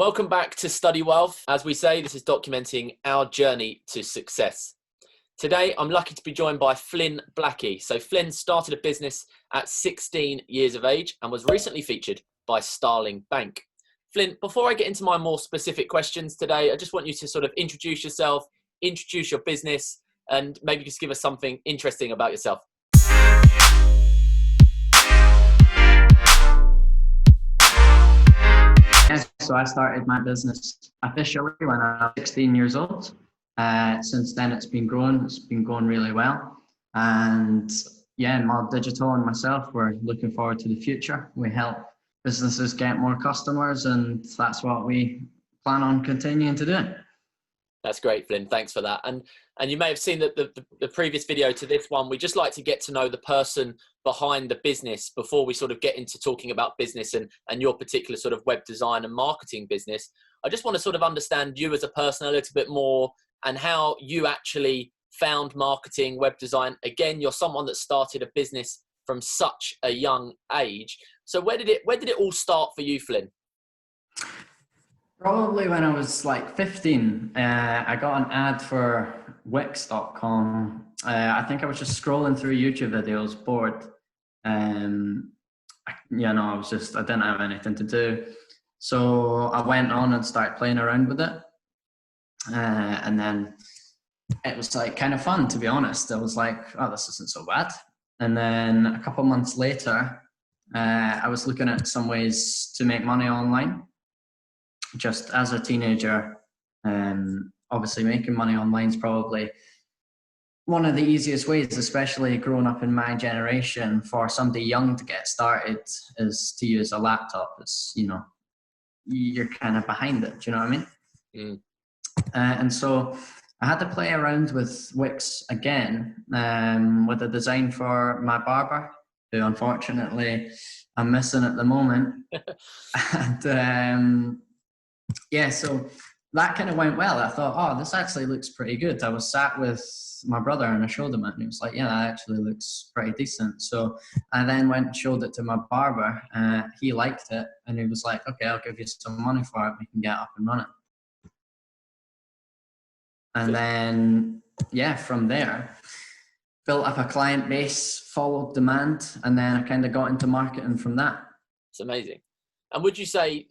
Welcome back to Study Wealth. As we say, this is documenting our journey to success. Today, I'm lucky to be joined by Flynn Blackie. So Flynn started a business at 16 years of age and was recently featured by Starling Bank. Flynn, before I get into my more specific questions today, I just want you to sort of introduce yourself, introduce your business, and maybe just give us something interesting about yourself. So I started my business officially when I was 16 years old. Since then, it's been growing. It's been going really well. And yeah, Mod Digital and myself, we're looking forward to the future. We help businesses get more customers, and that's what we plan on continuing to do. That's great, Flynn. Thanks for that. And you may have seen that the previous video to this one, we just like to get to know the person behind the business before we sort of get into talking about business and your particular sort of web design and marketing business. I just want to sort of understand you as a person a little bit more and how you actually found marketing, web design. Again, you're someone that started a business from such a young age. So where did it all start for you, Flynn? Probably when I was like 15, I got an ad for Wix.com. I think I was just scrolling through YouTube videos, bored. I didn't have anything to do. So I went on and started playing around with it. And then it was like kind of fun, to be honest. I was like, oh, this isn't so bad. And then a couple months later, I was looking at some ways to make money online. Just as a teenager, obviously making money online is probably one of the easiest ways, especially growing up in my generation, for somebody young to get started is to use a laptop. It's, you're kind of behind it. Do you know what I mean? And so I had to play around with Wix again, with a design for my barber, who unfortunately I'm missing at the moment. And so that kind of went well. I thought, oh, this actually looks pretty good. I was sat with my brother and I showed him it, and he was like, yeah, that actually looks pretty decent. So I then went and showed it to my barber. He liked it, and he was like, okay, I'll give you some money for it. We can get up and running. And then, from there, built up a client base, followed demand, and then I kind of got into marketing from that. It's amazing. And would you say,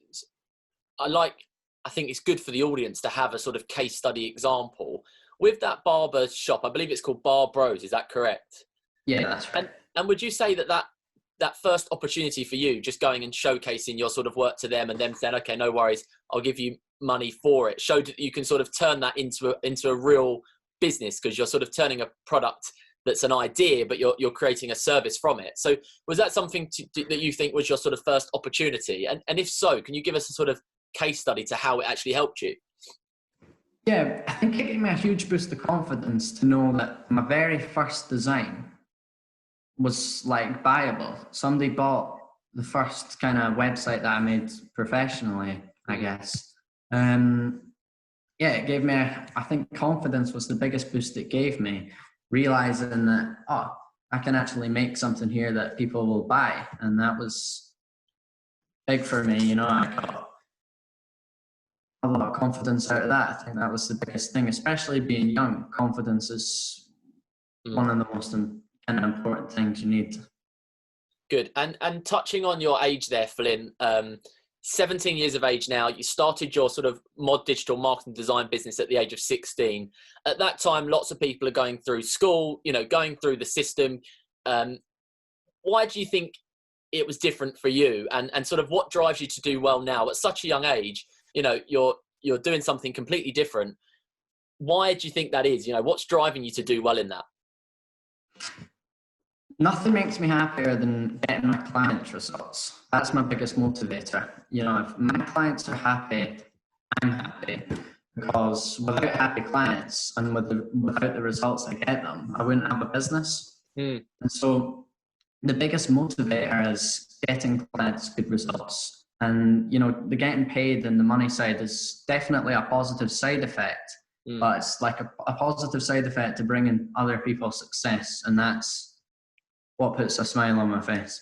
I think it's good for the audience to have a sort of case study example with that barber shop. I believe it's called Bar Bros. Is that correct? Yeah, that's right. And would you say that first opportunity for you, just going and showcasing your sort of work to them and them saying, okay, no worries, I'll give you money for it, showed that you can sort of turn that into a real business, because you're sort of turning a product that's an idea, but you're creating a service from it. So was that something that you think was your sort of first opportunity? And if so, can you give us a sort of case study to how it actually helped you? Yeah, I think it gave me a huge boost of confidence to know that my very first design was like buyable. Somebody bought the first kind of website that I made professionally, I guess. It gave me, I think confidence was the biggest boost it gave me, realizing that, I can actually make something here that people will buy. And that was big for me, I got a lot of confidence out of that. I think that was the biggest thing, especially being young. Confidence is one of the most kind of important things you need. Good. And touching on your age there, Flynn, 17 years of age now, you started your sort of Mod Digital marketing design business at the age of 16. At that time, lots of people are going through school, going through the system. Why do you think it was different for you? And sort of what drives you to do well now at such a young age? You're doing something completely different. Why do you think that is? What's driving you to do well in that? Nothing makes me happier than getting my clients' results. That's my biggest motivator. If my clients are happy, I'm happy. Because without happy clients and without the results I get them, I wouldn't have a business. And so the biggest motivator is getting clients good results. And, the getting paid and the money side is definitely a positive side effect, but it's like a positive side effect to bringing other people success. And that's what puts a smile on my face.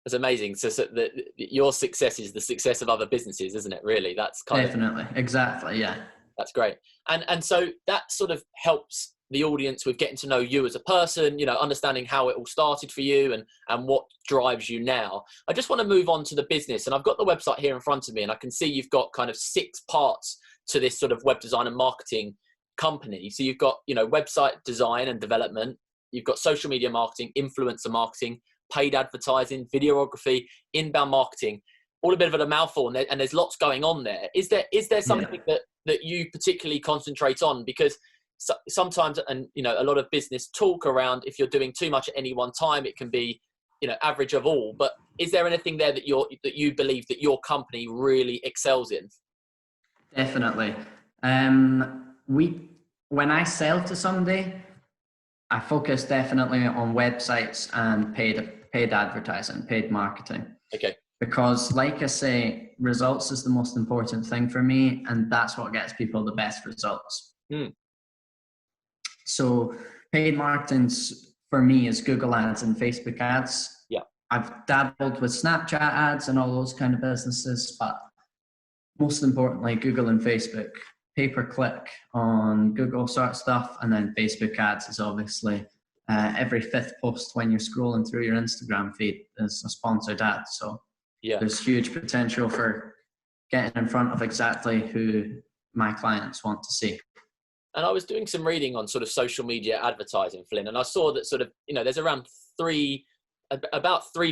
That's amazing. So your success is the success of other businesses, isn't it? Really, that's kind Definitely. Exactly. Yeah. that's great. And so that sort of helps the audience with getting to know you as a person, you know, understanding how it all started for you and what drives you now. I just want to move on to the business, and I've got the website here in front of me, and I can see you've got kind of 6 parts to this sort of web design and marketing company. So you've got, you know, website design and development, you've got social media marketing, influencer marketing, paid advertising, videography, inbound marketing, all a bit of a mouthful, and there's lots going on there. Is there something that you particularly concentrate on? Because sometimes, and you know, a lot of business talk around, if you're doing too much at any one time, it can be, you know, average of all. But is there anything there that you believe that your company really excels in? Definitely. When I sell to somebody, I focus definitely on websites and paid advertising, paid marketing. Okay. Because like I say, results is the most important thing for me, and that's what gets people the best results. So paid marketing's for me is Google ads and Facebook ads. Yeah. I've dabbled with Snapchat ads and all those kind of businesses, but most importantly, Google and Facebook. Pay-per-click on Google sort of stuff, and then Facebook ads is obviously every 5th post when you're scrolling through your Instagram feed is a sponsored ad. So yeah, there's huge potential for getting in front of exactly who my clients want to see. And I was doing some reading on sort of social media advertising, Flynn, and I saw that sort of, you know, there's about £3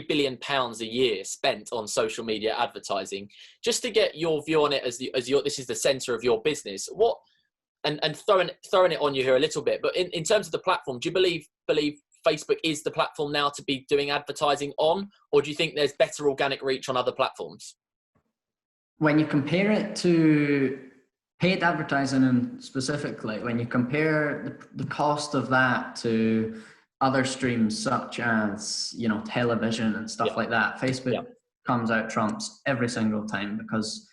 billion a year spent on social media advertising. Just to get your view on it, this is the center of your business. What, and throwing it on you here a little bit, but in terms of the platform, do you believe Facebook is the platform now to be doing advertising on, or do you think there's better organic reach on other platforms? When you compare it to paid advertising, and specifically when you compare the cost of that to other streams such as, you know, television and stuff like that, Facebook comes out trumps every single time, because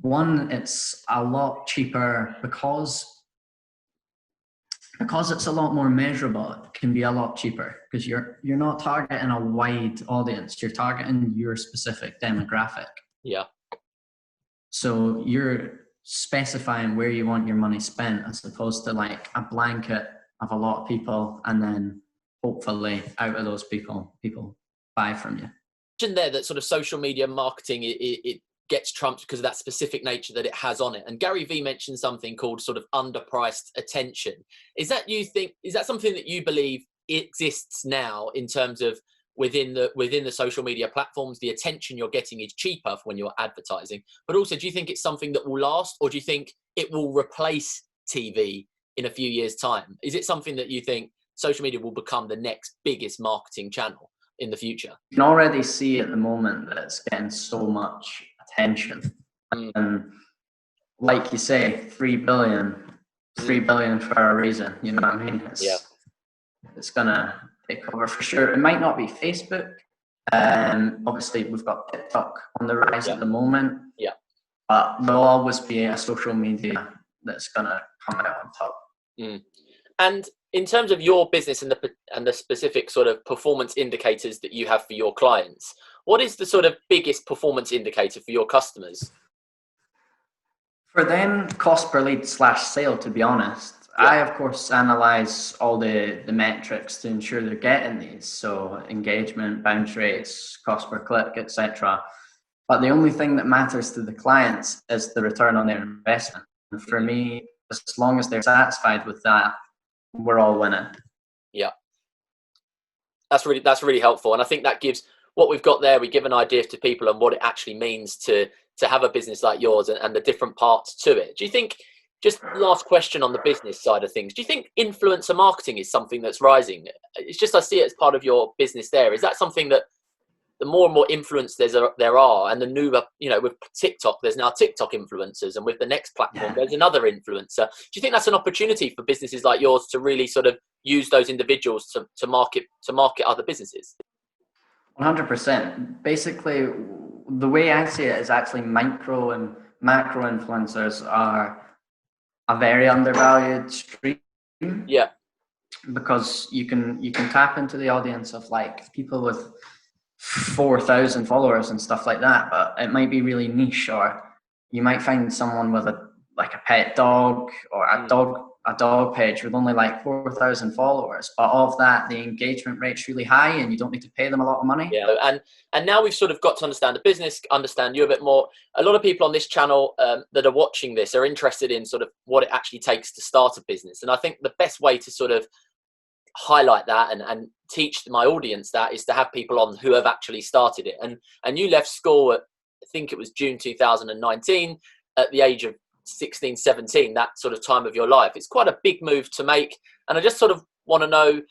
one, it's a lot cheaper, because it's a lot more measurable. It can be a lot cheaper because you're not targeting a wide audience, you're targeting your specific demographic. Yeah. So you're specifying where you want your money spent, as opposed to like a blanket of a lot of people, and then hopefully out of those people buy from you. Mentioned there that sort of social media marketing, it gets trumped because of that specific nature that it has on it. And Gary Vee mentioned something called sort of underpriced attention. Is that something that you believe exists now in terms of within the social media platforms, the attention you're getting is cheaper when you're advertising? But also, do you think it's something that will last, or do you think it will replace TV in a few years' time? Is it something that you think social media will become the next biggest marketing channel in the future? You can already see at the moment that it's getting so much attention. And like you say, 3 billion for a reason, you know what I mean? It's gonna take over for sure. It might not be Facebook. Obviously we've got TikTok on the rise at the moment. Yeah. But there'll always be a social media that's gonna come out on top. And in terms of your business and the specific sort of performance indicators that you have for your clients, what is the sort of biggest performance indicator for your customers? For them, cost per lead / sale, to be honest. I, of course, analyze all the metrics to ensure they're getting these. So engagement, bounce rates, cost per click, etc. But the only thing that matters to the clients is the return on their investment. And for me, as long as they're satisfied with that, we're all winning. Yeah. That's really helpful. And I think that gives what we've got there, we give an idea to people and what it actually means to have a business like yours and the different parts to it. Do you think, just last question on the business side of things, do you think influencer marketing is something that's rising? It's just, I see it as part of your business there. Is that something that the more and more influence there are, and the newer, you know, with TikTok, there's now TikTok influencers, and with the next platform, there's another influencer. Do you think that's an opportunity for businesses like yours to really sort of use those individuals to market other businesses? 100%. Basically, the way I see it is actually micro and macro influencers are a very undervalued stream. Yeah. Because you can tap into the audience of like people with 4,000 followers and stuff like that, but it might be really niche, or you might find someone with a pet dog, or a dog page with only like 4,000 followers, but of that the engagement rate's really high and you don't need to pay them a lot of money. Yeah, and now we've sort of got to understand the business, understand you a bit more. A lot of people on this channel that are watching this are interested in sort of what it actually takes to start a business, and I think the best way to sort of highlight that and teach my audience that is to have people on who have actually started it. And you left school at, I think it was June 2019, at the age of 16, 17, that sort of time of your life. It's quite a big move to make, and I just sort of want to know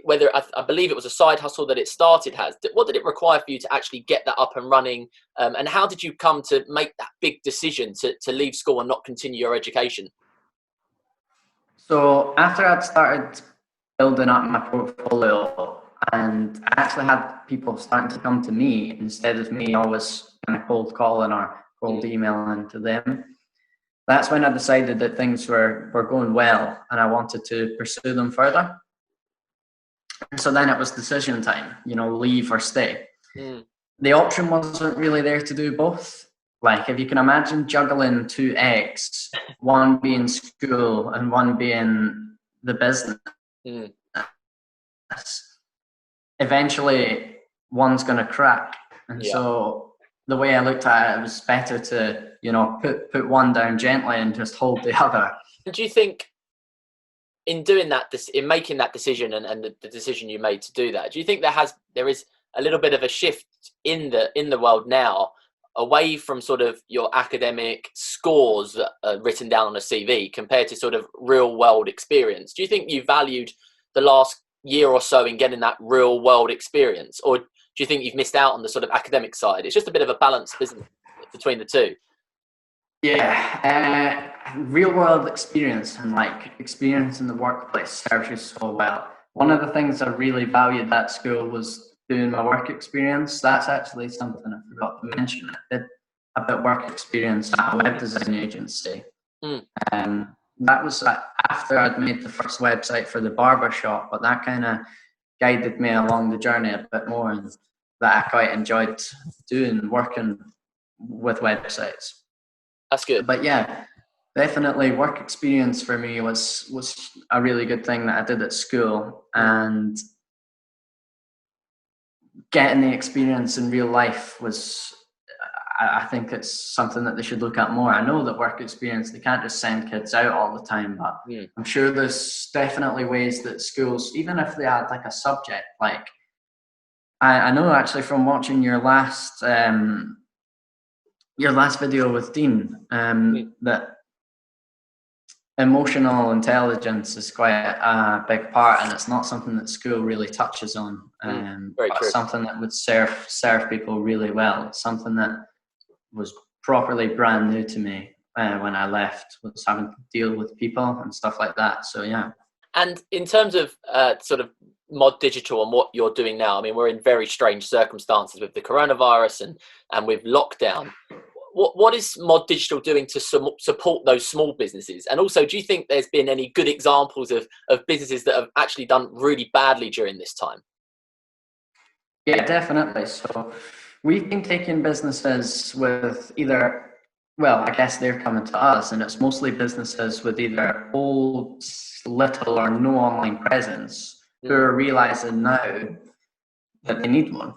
whether, I believe it was a side hustle that it started as. What did it require for you to actually get that up and running, and how did you come to make that big decision to leave school and not continue your education? So after I'd started building up my portfolio, and I actually had people starting to come to me instead of me always kind of cold calling or cold emailing to them, that's when I decided that things were going well and I wanted to pursue them further. So then it was decision time, leave or stay. The option wasn't really there to do both. Like, if you can imagine juggling two eggs, one being school and one being the business, eventually one's going to crack. And so the way I looked at it, it was better to, put one down gently and just hold the other. Do you think in doing that, in making that decision and the decision you made to do that, do you think there is a little bit of a shift in the world now away from sort of your academic scores that are written down on a CV compared to sort of real world experience? Do you think you valued the last year or so in getting that real world experience, or do you think you've missed out on the sort of academic side? It's just a bit of a balance, isn't it, between the two? Yeah, real world experience and like experience in the workplace serves you so well. One of the things I really valued at school was doing my work experience. That's actually something I forgot to mention. I did a bit of work experience at a web design agency. That was after I'd made the first website for the barber shop, but that kind of guided me along the journey a bit more, and that I quite enjoyed working with websites. That's good. But yeah, definitely work experience for me was a really good thing that I did at school, and getting the experience in real life was, I think it's something that they should look at more. I know that work experience, they can't just send kids out all the time, but I'm sure there's definitely ways that schools, even if they had like a subject, like I know actually from watching your last video with Dean, that emotional intelligence is quite a big part, and it's not something that school really touches on. But something that would serve people really well. It's something that was properly brand new to me when I left, was having to deal with people and stuff like that. So yeah. And in terms of sort of Mod Digital and what you're doing now, I mean, we're in very strange circumstances with the coronavirus and with lockdown. What is Mod Digital doing to support those small businesses? And also, do you think there's been any good examples of businesses that have actually done really badly during this time? Yeah, definitely. So we've been taking businesses with either, well, I guess they're coming to us, and it's mostly businesses with either old, little or no online presence who are realizing now that they need one.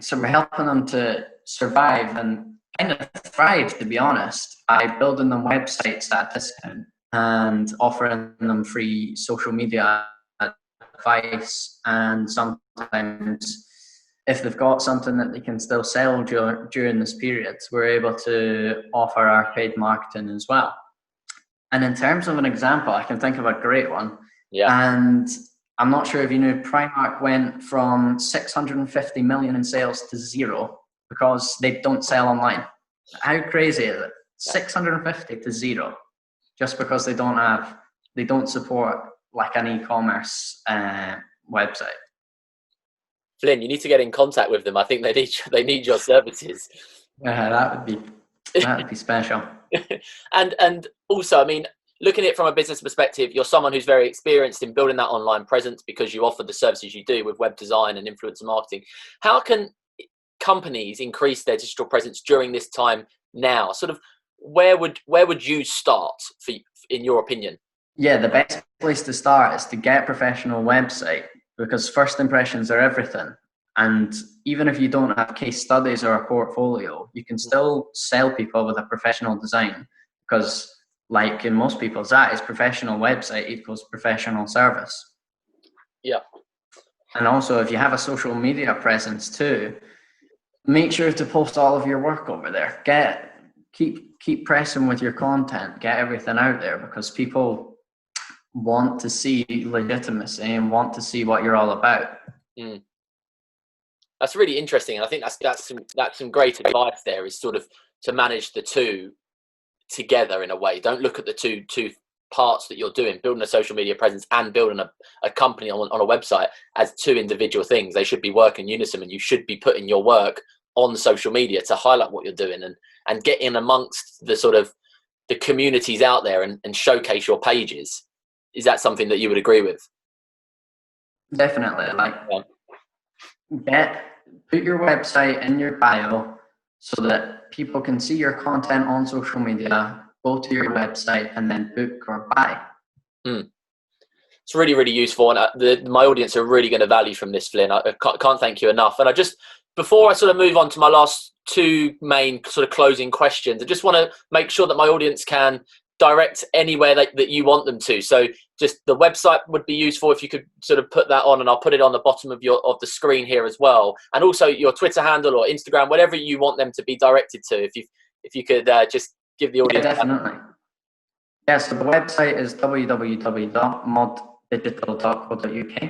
So we're helping them to survive and kind of thrive, to be honest, by building them websites at a discount and offering them free social media advice. And sometimes, if they've got something that they can still sell during this period, we're able to offer our paid marketing as well. And in terms of an example, I can think of a great one. Yeah. And I'm not sure if you knew, Primark went from 650 million in sales to zero because they don't sell online. How crazy is it? 650 to zero, just because they don't support like an e-commerce website. Flynn, you need to get in contact with them. I think they need your services. That would be special. And also, I mean, looking at it from a business perspective, you're someone who's very experienced in building that online presence because you offer the services you do with web design and influencer marketing. How can companies increase their digital presence during this time now? Sort of where would you start in your opinion? Yeah, the best place to start is to get a professional website, because first impressions are everything. And even if you don't have case studies or a portfolio, you can still sell people with a professional design, because like in most people's eyes, professional website equals professional service. Yeah. And also, if you have a social media presence too, make sure to post all of your work over there. Keep pressing with your content, get everything out there, because people want to see legitimacy and want to see what you're all about. That's really interesting, and I think that's some great advice there, is sort of to manage the two together in a way. Don't look at the two parts that you're doing, building a social media presence and building a company on a website, as two individual things. They should be working in unison, and you should be putting your work on social media to highlight what you're doing and get in amongst the sort of the communities out there and showcase your pages. Is that something that you would agree with? Definitely. Put your website in your bio so that people can see your content on social media, go to your website, and then book or buy. It's really, really useful, and my audience are really going to value from this, Flynn. I can't thank you enough. And before I sort of move on to my last two main sort of closing questions, I just want to make sure that my audience can direct anywhere that you want them to. So just the website would be useful if you could sort of put that on, and I'll put it on the bottom of the screen here as well. And also your Twitter handle or Instagram, whatever you want them to be directed to. If you could just give the audience. Yeah, definitely. Yeah, so the website is www.moddigital.co.uk.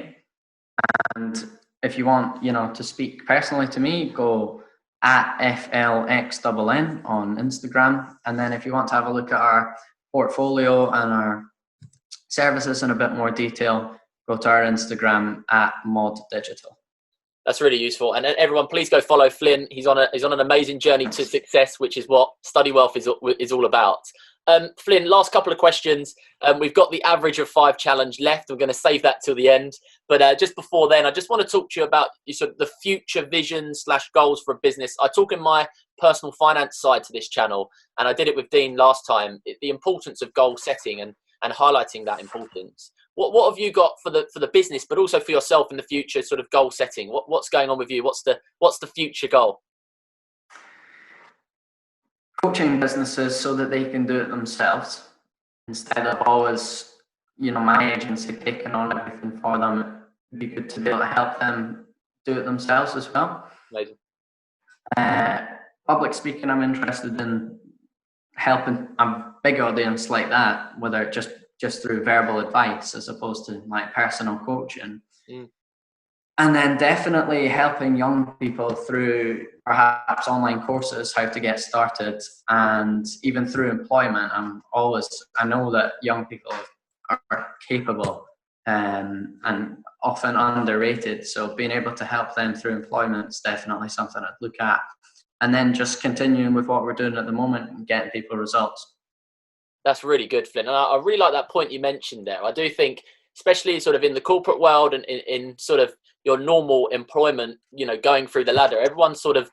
And if you want, to speak personally to me, go at FLXNN on Instagram. And then if you want to have a look at our portfolio and our services in a bit more detail, go to our Instagram at moddigital. That's really useful. And everyone, please go follow Flynn. He's on an amazing journey to success, which is what Study Wealth is all about. Flynn, last couple of questions. We've got the average of 5 challenge left. We're going to save that till the end. But just before then, I just want to talk to you about the future vision / goals for a business. I talk in my personal finance side to this channel, and I did it with Dean last time, the importance of goal setting and highlighting that importance. What have you got for the business, but also for yourself in the future, sort of goal setting? What's going on with you? What's the future goal? Coaching businesses so that they can do it themselves, instead of always, my agency taking on everything for them. It'd be good to be able to help them do it themselves as well. Amazing. Public speaking, I'm interested in helping a big audience like that, whether just through verbal advice as opposed to like personal coaching. And then definitely helping young people through perhaps online courses, how to get started, and even through employment. I know that young people are capable and often underrated. So being able to help them through employment is definitely something I'd look at. And then just continuing with what we're doing at the moment and getting people results. That's really good, Flynn. And I really like that point you mentioned there. I do think, especially sort of in the corporate world and in sort of your normal employment, going through the ladder, everyone sort of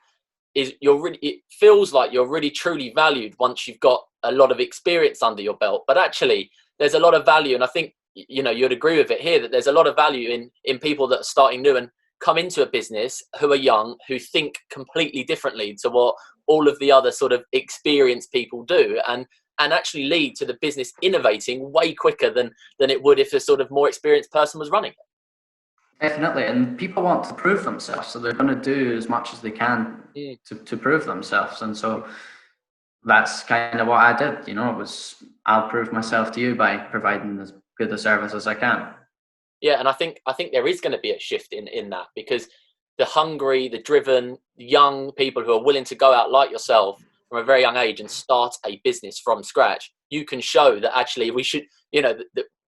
it feels like you're really truly valued once you've got a lot of experience under your belt. But actually, there's a lot of value. And I think, you'd agree with it here, that there's a lot of value in people that are starting new and come into a business who are young, who think completely differently to what all of the other sort of experienced people do, and actually lead to the business innovating way quicker than it would if a sort of more experienced person was running it. Definitely. And people want to prove themselves, so they're going to do as much as they can to prove themselves. And so that's kind of what I did. I'll prove myself to you by providing as good a service as I can. Yeah, and I think there is going to be a shift in that, because the hungry, the driven, young people who are willing to go out like yourself from a very young age and start a business from scratch, you can show that actually we should,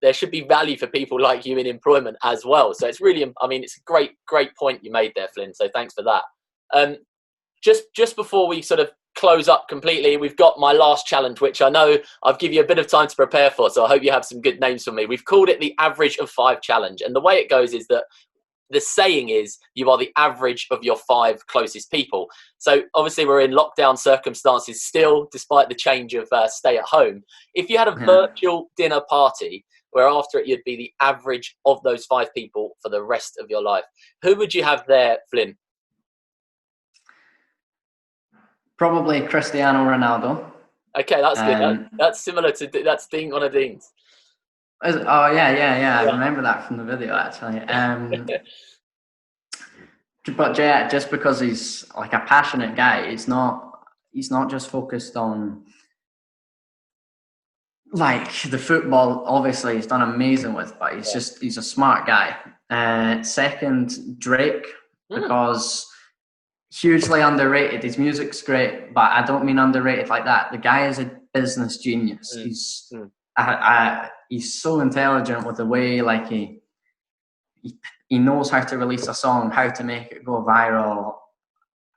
there should be value for people like you in employment as well. So it's really, it's a great point you made there, Flynn. So thanks for that. Just before we sort of close up completely, we've got my last challenge, which I know I've given you a bit of time to prepare for, so I hope you have some good names for me. We've called it the average of 5 challenge. And the way it goes is that the saying is you are the average of your 5 closest people. So obviously we're in lockdown circumstances still, despite the change of stay at home. If you had a virtual dinner party where after it you'd be the average of those 5 people for the rest of your life, who would you have there, Flynn? Probably Cristiano Ronaldo. Okay, that's good. That's similar to, that's Dean on a Dean's. Oh yeah. I remember that from the video actually. But yeah, just because he's like a passionate guy, he's not just focused on like the football. Obviously, he's done amazing with, but he's a smart guy. Second, Drake, because hugely underrated. His music's great, but I don't mean underrated like that. The guy is a business genius. He's so intelligent with the way like he knows how to release a song, how to make it go viral,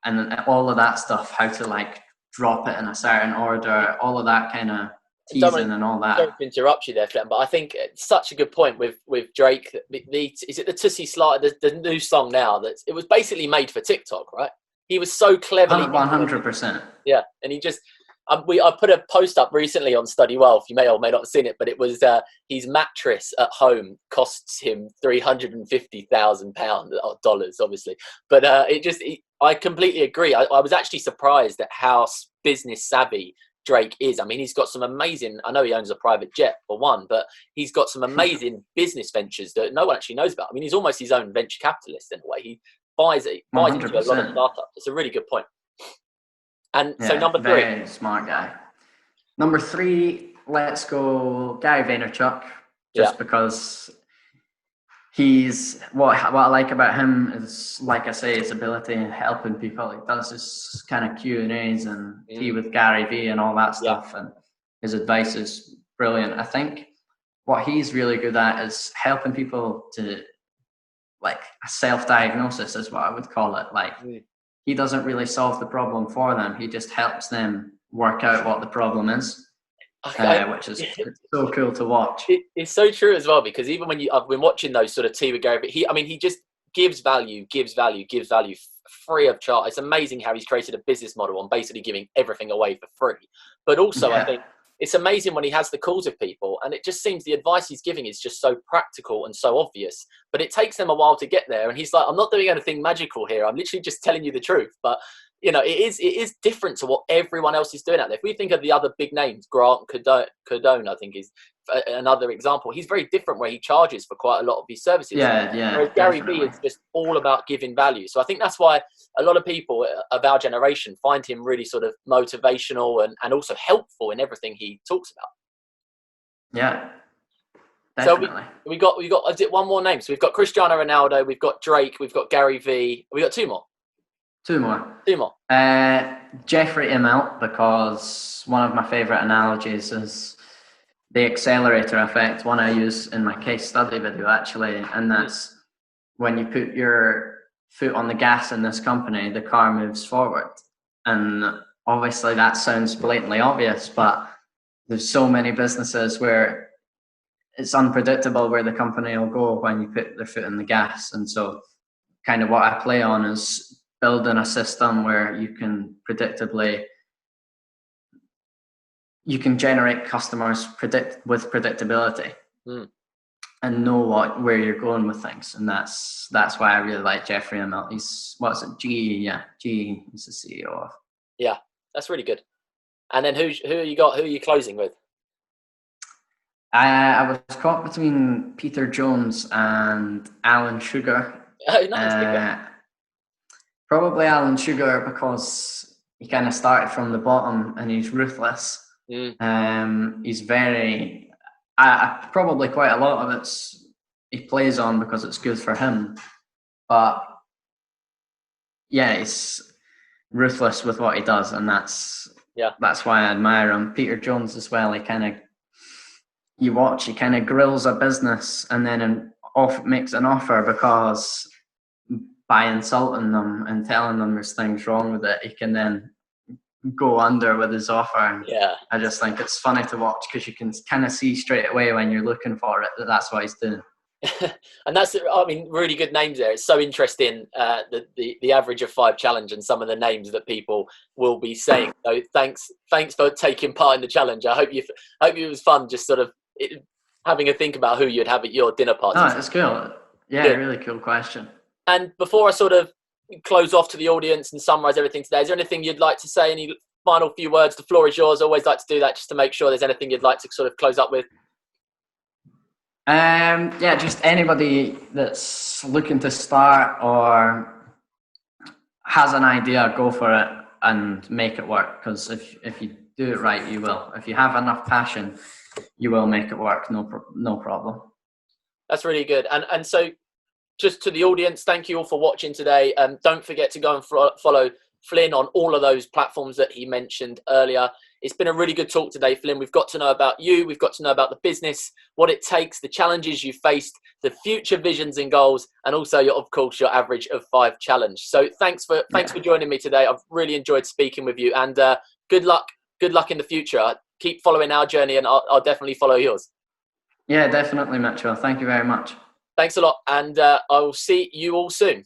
and all of that stuff, how to like drop it in a certain order, all of that kind of teasing and all that. Don't interrupt you there, Flynn, but I think it's such a good point with Drake. Is it the Tootsie Slide, the new song now? It was basically made for TikTok, right? He was so cleverly 100%. Yeah, and he just I put a post up recently on Study Wealth. You may or may not have seen it, but it was his mattress at home costs him £350,000 or dollars, obviously. But I completely agree. I was actually surprised at how business savvy Drake is. I mean, he's got some amazing, I know he owns a private jet for one, but he's got some amazing business ventures that no one actually knows about. I mean, he's almost his own venture capitalist in a way. He buys into a lot of startups. It's a really good point. And so number 3. Very smart guy. Number 3, let's go Gary Vaynerchuk, just because he's, what I like about him is, like I say, his ability in helping people. He does this kind of Q&As and tea with Gary V and all that stuff, and his advice is brilliant. I think what he's really good at is helping people to, like, a self-diagnosis is what I would call it. Like, he doesn't really solve the problem for them. He just helps them work out what the problem is, which is so cool to watch. It's so true as well, because even when I've been watching those sort of tea with Gary, but he just gives value free of charge. It's amazing how he's created a business model on basically giving everything away for free. But also, I think it's amazing when he has the calls with people, and it just seems the advice he's giving is just so practical and so obvious, but it takes them a while to get there. And he's like, I'm not doing anything magical here. I'm literally just telling you the truth. But you know, it is different to what everyone else is doing out there. If we think of the other big names, Grant Cardone, I think is another example. He's very different, where he charges for quite a lot of his services. Whereas Gary V is just all about giving value. So I think that's why a lot of people of our generation find him really sort of motivational and also helpful in everything he talks about. Yeah, definitely. So we got is it one more name? So we've got Cristiano Ronaldo, we've got Drake, we've got Gary V. We got 2 more. Two more. Jeffrey Immelt, because one of my favorite analogies is the accelerator effect, one I use in my case study video actually, and that's when you put your foot on the gas in this company, the car moves forward. And obviously that sounds blatantly obvious, but there's so many businesses where it's unpredictable where the company will go when you put their foot in the gas. And so kind of what I play on is building a system where you can generate customers with predictability and know where you're going with things. And that's why I really like Jeffrey Immelt. He's GE? Yeah, GE. He's the CEO of. Yeah, that's really good. And then who are you closing with? I was caught between Peter Jones and Alan Sugar. Oh, nice. Probably Alan Sugar, because he kind of started from the bottom and he's ruthless. He's very, probably quite a lot of he plays on because it's good for him. But yeah, he's ruthless with what he does, and that's why I admire him. Peter Jones as well, he kind of grills a business and then makes an offer, because by insulting them and telling them there's things wrong with it, he can then go under with his offer. Yeah. I just think it's funny to watch because you can kind of see straight away when you're looking for it that that's what he's doing. And that's, I mean, really good names there. It's so interesting, the average of 5 challenge and some of the names that people will be saying. So thanks for taking part in the challenge. I hope it was fun, just sort of having a think about who you'd have at your dinner party. Oh, it's cool. Yeah, really cool question. And before I sort of close off to the audience and summarize everything today, is there anything you'd like to say? Any final few words? The floor is yours. I always like to do that just to make sure there's anything you'd like to sort of close up with. Yeah, just anybody that's looking to start or has an idea, go for it and make it work. Because if you do it right, you will. If you have enough passion, you will make it work. No problem. That's really good. And so, just to the audience, thank you all for watching today. Don't forget to go and follow Flynn on all of those platforms that he mentioned earlier. It's been a really good talk today, Flynn. We've got to know about you. We've got to know about the business, what it takes, the challenges you faced, the future visions and goals, and also, of course, your average of 5 challenge. So thanks for joining me today. I've really enjoyed speaking with you, and good luck in the future. Keep following our journey, and I'll definitely follow yours. Yeah, definitely, Mitchell. Thank you very much. Thanks a lot, and I will see you all soon.